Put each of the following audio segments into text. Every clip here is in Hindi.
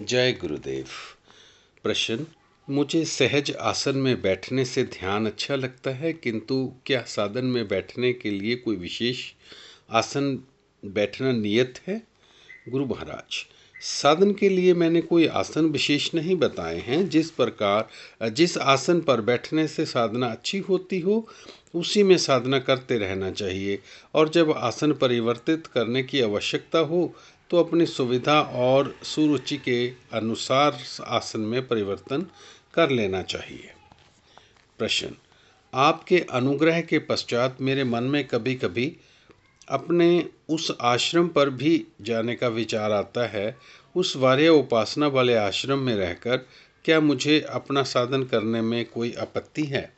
जय गुरुदेव। प्रश्न: मुझे सहज आसन में बैठने से ध्यान अच्छा लगता है, किंतु क्या साधन में बैठने के लिए कोई विशेष आसन बैठना नियत है? गुरु महाराज, साधन के लिए मैंने कोई आसन विशेष नहीं बताए हैं। जिस आसन पर बैठने से साधना अच्छी होती हो, उसी में साधना करते रहना चाहिए, और जब आसन परिवर्तित करने की आवश्यकता हो तो अपनी सुविधा और सुरुचि के अनुसार आसन में परिवर्तन कर लेना चाहिए। प्रश्न: आपके अनुग्रह के पश्चात मेरे मन में कभी कभी अपने उस आश्रम पर भी जाने का विचार आता है। उस वार्य उपासना वाले आश्रम में रहकर क्या मुझे अपना साधन करने में कोई आपत्ति है?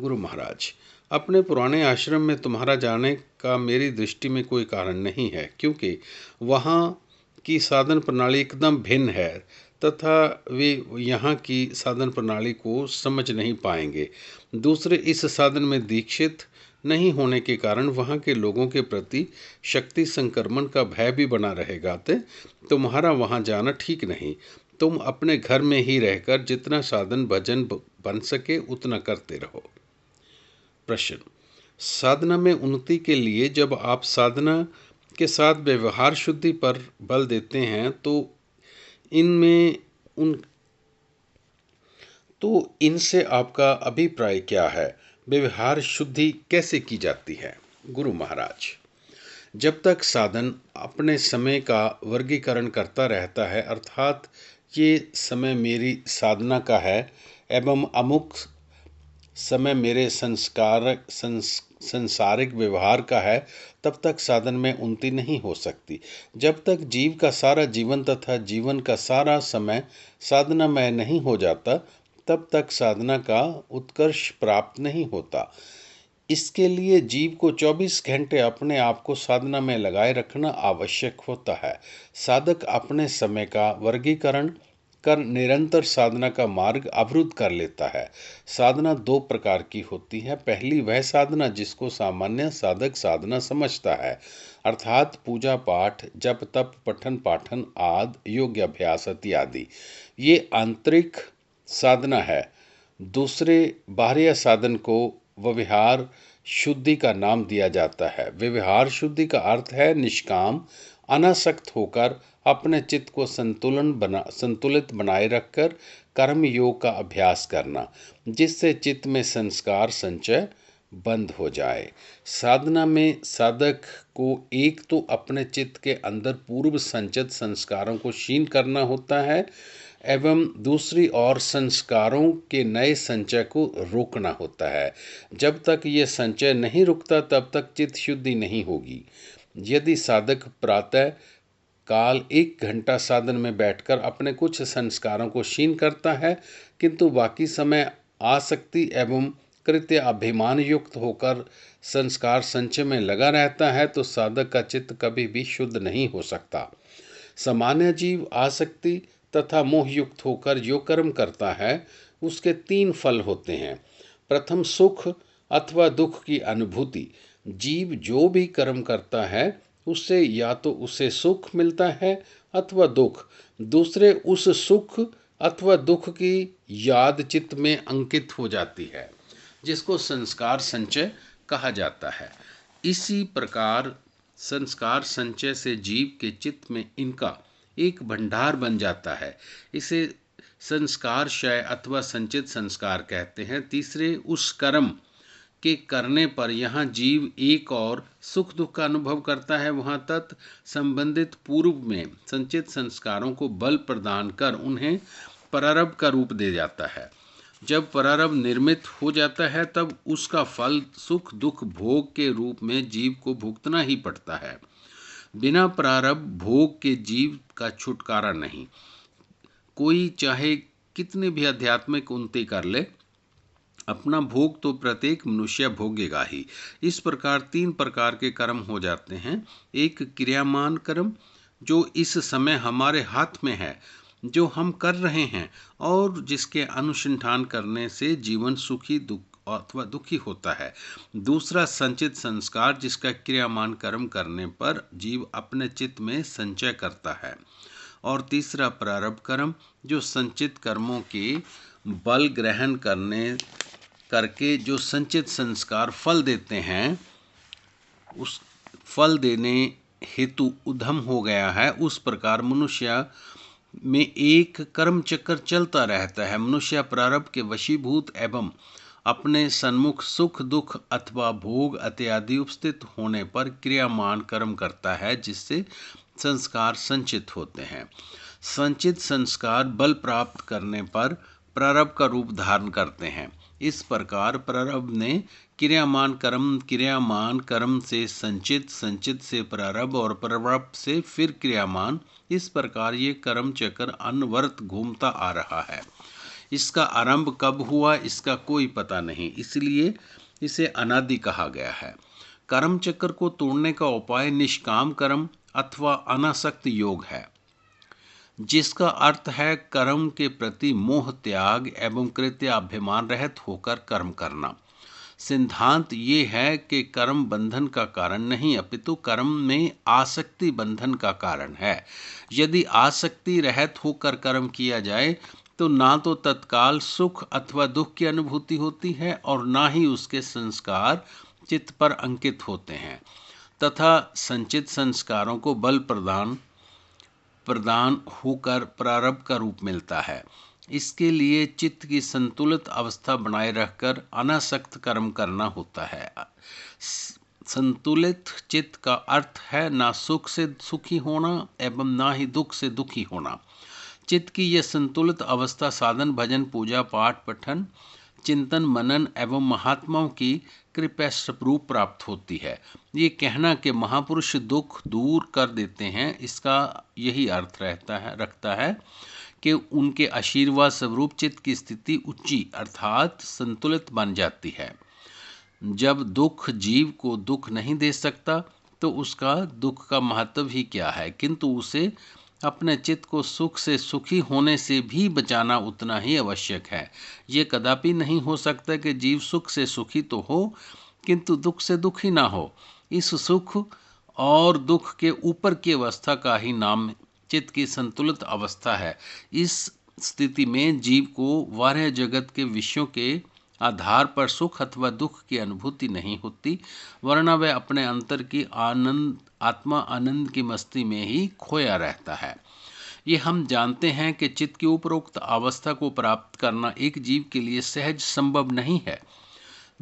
गुरु महाराज, अपने पुराने आश्रम में तुम्हारा जाने का मेरी दृष्टि में कोई कारण नहीं है, क्योंकि वहाँ की साधन प्रणाली एकदम भिन्न है तथा वे यहाँ की साधन प्रणाली को समझ नहीं पाएंगे। दूसरे, इस साधन में दीक्षित नहीं होने के कारण वहाँ के लोगों के प्रति शक्ति संक्रमण का भय भी बना रहेगा। तुम्हारा वहाँ जाना ठीक नहीं। तुम अपने घर में ही रहकर जितना साधन भजन बन सके उतना करते रहो। प्रश्न: साधना में उन्नति के लिए जब आप साधना के साथ व्यवहार शुद्धि पर बल देते हैं इनमें उन तो इनसे आपका अभिप्राय क्या है? व्यवहार शुद्धि कैसे की जाती है? गुरु महाराज, जब तक साधन अपने समय का वर्गीकरण करता रहता है, अर्थात ये समय मेरी साधना का है एवं अमुक समय मेरे संसारिक व्यवहार का है, तब तक साधन में उन्नति नहीं हो सकती। जब तक जीव का सारा जीवन तथा जीवन का सारा समय साधनामय नहीं हो जाता, तब तक साधना का उत्कर्ष प्राप्त नहीं होता। इसके लिए जीव को 24 घंटे अपने आप को साधना में लगाए रखना आवश्यक होता है। साधक अपने समय का वर्गीकरण कर निरंतर साधना का मार्ग अवरुद्ध कर लेता है। साधना दो प्रकार की होती है। पहली वह साधना जिसको सामान्य साधक साधना समझता है, अर्थात पूजा पाठ, जप तप, पठन पाठन आदि, योग अभ्यास इत्यादि, ये आंतरिक साधना है। दूसरे बाह्य साधन को व्यवहार शुद्धि का नाम दिया जाता है। व्यवहार शुद्धि का अर्थ है निष्काम अनासक्त होकर अपने चित्त को संतुलित बनाए रखकर कर्म योग का अभ्यास करना, जिससे चित्त में संस्कार संचय बंद हो जाए। साधना में साधक को एक तो अपने चित्त के अंदर पूर्व संचित संस्कारों को क्षीण करना होता है एवं दूसरी ओर संस्कारों के नए संचय को रोकना होता है। जब तक ये संचय नहीं रुकता तब तक चित्त शुद्धि नहीं होगी। यदि साधक प्रातः काल 1 घंटा साधन में बैठकर अपने कुछ संस्कारों को क्षीण करता है, किंतु बाकी समय आसक्ति एवं कृत्य अभिमान युक्त होकर संस्कार संचय में लगा रहता है, तो साधक का चित्त कभी भी शुद्ध नहीं हो सकता। सामान्य जीव आसक्ति तथा मोह युक्त होकर जो कर्म करता है उसके 3 फल होते हैं। प्रथम, सुख अथवा दुख की अनुभूति। जीव जो भी कर्म करता है उससे या तो उसे सुख मिलता है अथवा दुख। दूसरे, उस सुख अथवा दुख की याद चित्त में अंकित हो जाती है, जिसको संस्कार संचय कहा जाता है। इसी प्रकार संस्कार संचय से जीव के चित्त में इनका एक भंडार बन जाता है। इसे संस्कार क्षय अथवा संचित संस्कार कहते हैं। तीसरे, उस कर्म के करने पर यहाँ जीव एक और सुख दुख का अनुभव करता है, वहाँ तत् संबंधित पूर्व में संचित संस्कारों को बल प्रदान कर उन्हें प्रारब्ध का रूप दे जाता है। जब प्रारब्ध निर्मित हो जाता है तब उसका फल सुख दुख भोग के रूप में जीव को भुगतना ही पड़ता है। बिना प्रारब्ध भोग के जीव का छुटकारा नहीं। कोई चाहे कितने भी आध्यात्मिक उन्नति कर ले, अपना भोग तो प्रत्येक मनुष्य भोगेगा ही। इस प्रकार 3 प्रकार के कर्म हो जाते हैं। एक, क्रियामान कर्म, जो इस समय हमारे हाथ में है, जो हम कर रहे हैं और जिसके अनुसंधान करने से जीवन सुखी अथवा दुखी होता है। दूसरा, संचित संस्कार, जिसका क्रियामान कर्म करने पर जीव अपने चित्त में संचय करता है। और तीसरा प्रारब्ध कर्म, जो संचित कर्मों के बल ग्रहण करके जो संचित संस्कार फल देते हैं, उस फल देने हेतु उद्यम हो गया है। उस प्रकार मनुष्य में एक कर्म चक्र चलता रहता है। मनुष्य प्रारब्ध के वशीभूत एवं अपने सन्मुख सुख दुख अथवा भोग इत्यादि उपस्थित होने पर क्रियामान कर्म करता है, जिससे संस्कार संचित होते हैं। संचित संस्कार बल प्राप्त करने पर प्रारब्ध का रूप धारण करते हैं। इस प्रकार प्रारब्ध ने क्रियामान कर्म से संचित, संचित से प्रारब्ध और प्रारब्ध से फिर क्रियामान, इस प्रकार ये कर्म चक्र अनवरत घूमता आ रहा है। इसका आरंभ कब हुआ इसका कोई पता नहीं, इसलिए इसे अनादि कहा गया है। कर्म चक्र को तोड़ने का उपाय निष्काम कर्म अथवा अनासक्त योग है, जिसका अर्थ है कर्म के प्रति मोह त्याग एवं कृत्याभिमान रहित होकर कर्म करना। सिद्धांत ये है कि कर्म बंधन का कारण नहीं, अपितु कर्म में आसक्ति बंधन का कारण है। यदि आसक्ति रहित होकर कर्म किया जाए तो ना तो तत्काल सुख अथवा दुख की अनुभूति होती है और ना ही उसके संस्कार चित्त पर अंकित होते हैं, तथा संचित संस्कारों को बल प्रदान होकर प्रारब्ध का रूप मिलता है। इसके लिए चित्त की संतुलित अवस्था बनाए रखकर अनासक्त कर्म करना होता है। संतुलित चित्त का अर्थ है ना सुख से सुखी होना एवं ना ही दुख से दुखी होना। चित्त की यह संतुलित अवस्था साधन भजन पूजा पाठ पठन चिंतन मनन एवं महात्माओं की कृपा स्वरूप प्राप्त होती है। ये कहना कि महापुरुष दुख दूर कर देते हैं, इसका यही अर्थ रखता है कि उनके आशीर्वाद स्वरूप चित्त की स्थिति उच्ची अर्थात संतुलित बन जाती है। जब दुख जीव को दुख नहीं दे सकता तो उसका दुख का महत्व ही क्या है, किंतु उसे अपने चित्त को सुख से सुखी होने से भी बचाना उतना ही आवश्यक है। ये कदापि नहीं हो सकता कि जीव सुख से सुखी तो हो किंतु दुख से दुखी ना हो। इस सुख और दुख के ऊपर की अवस्था का ही नाम चित्त की संतुलित अवस्था है। इस स्थिति में जीव को बाह्य जगत के विषयों के आधार पर सुख अथवा दुख की अनुभूति नहीं होती, वरना वह अपने अंतर की आत्मा आनंद की मस्ती में ही खोया रहता है। ये हम जानते हैं कि चित्त की उपरोक्त अवस्था को प्राप्त करना एक जीव के लिए सहज संभव नहीं है।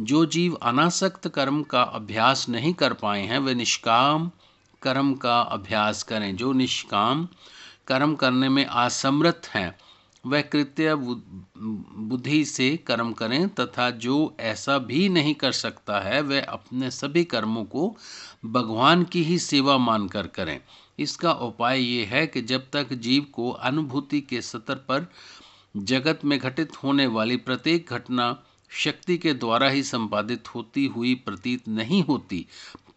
जो जीव अनासक्त कर्म का अभ्यास नहीं कर पाए हैं वे निष्काम कर्म का अभ्यास करें। जो निष्काम कर्म करने में असमर्थ हैं वह कृत्य बुद्धि से कर्म करें, तथा जो ऐसा भी नहीं कर सकता है वह अपने सभी कर्मों को भगवान की ही सेवा मानकर करें। इसका उपाय ये है कि जब तक जीव को अनुभूति के स्तर पर जगत में घटित होने वाली प्रत्येक घटना शक्ति के द्वारा ही संपादित होती हुई प्रतीत नहीं होती,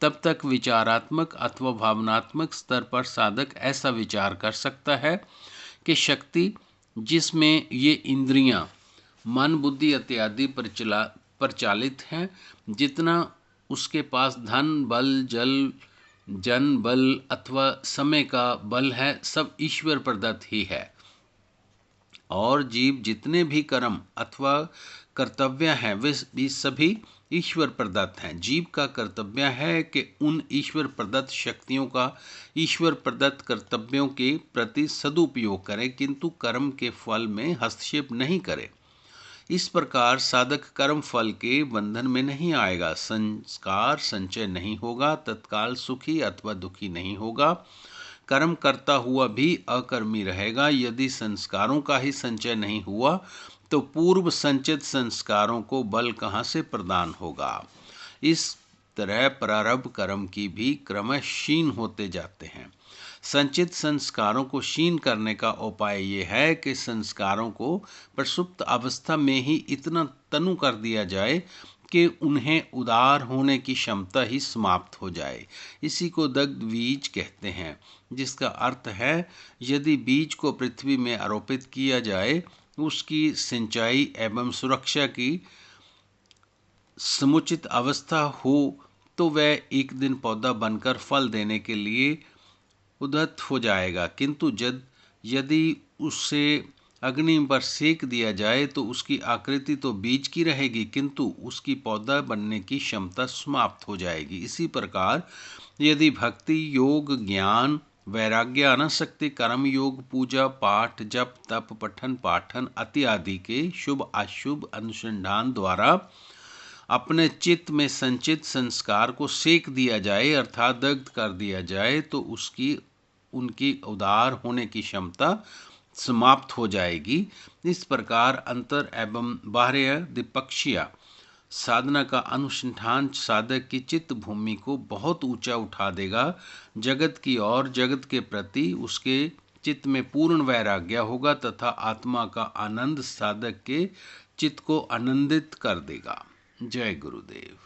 तब तक विचारात्मक अथवा भावनात्मक स्तर पर साधक ऐसा विचार कर सकता है कि शक्ति जिसमें ये इंद्रियां मन बुद्धि इत्यादि प्रचालित हैं, जितना उसके पास धन बल जन बल अथवा समय का बल है, सब ईश्वर प्रदत्त ही है। और जीव जितने भी कर्म अथवा कर्तव्य हैं वे भी सभी ईश्वर प्रदत्त हैं। जीव का कर्तव्य है कि उन ईश्वर प्रदत्त शक्तियों का ईश्वर प्रदत्त कर्तव्यों के प्रति सदुपयोग करे, किंतु कर्म के फल में हस्तक्षेप नहीं करे। इस प्रकार साधक कर्म फल के बंधन में नहीं आएगा, संस्कार संचय नहीं होगा, तत्काल सुखी अथवा दुखी नहीं होगा, कर्म करता हुआ भी अकर्मी रहेगा। यदि संस्कारों का ही संचय नहीं हुआ तो पूर्व संचित संस्कारों को बल कहाँ से प्रदान होगा। इस तरह प्रारब्ध कर्म की भी क्रमशः क्षीण होते जाते हैं। संचित संस्कारों को क्षीण करने का उपाय ये है कि संस्कारों को प्रसुप्त अवस्था में ही इतना तनु कर दिया जाए कि उन्हें उदार होने की क्षमता ही समाप्त हो जाए। इसी को दग्ध बीज कहते हैं, जिसका अर्थ है यदि बीज को पृथ्वी में आरोपित किया जाए, उसकी सिंचाई एवं सुरक्षा की समुचित अवस्था हो तो वह एक दिन पौधा बनकर फल देने के लिए उद्यत हो जाएगा, किंतु यदि उसे अग्नि पर सेक दिया जाए तो उसकी आकृति तो बीज की रहेगी, किंतु उसकी पौधा बनने की क्षमता समाप्त हो जाएगी। इसी प्रकार यदि भक्ति, योग, ज्ञान, वैराग्य, अनासक्ति, कर्म योग, पूजा पाठ, जप तप, पठन पाठन इत्यादि के शुभ अशुभ अनुसंधान द्वारा अपने चित्त में संचित संस्कार को सेक दिया जाए अर्थात दग्ध कर दिया जाए तो उनकी उदार होने की क्षमता समाप्त हो जाएगी। इस प्रकार अंतर एवं बाह्य द्विपक्षीय साधना का अनुसंधान साधक की चित्त भूमि को बहुत ऊंचा उठा देगा। जगत की ओर, जगत के प्रति उसके चित्त में पूर्ण वैराग्य होगा तथा आत्मा का आनंद साधक के चित्त को आनंदित कर देगा। जय गुरुदेव।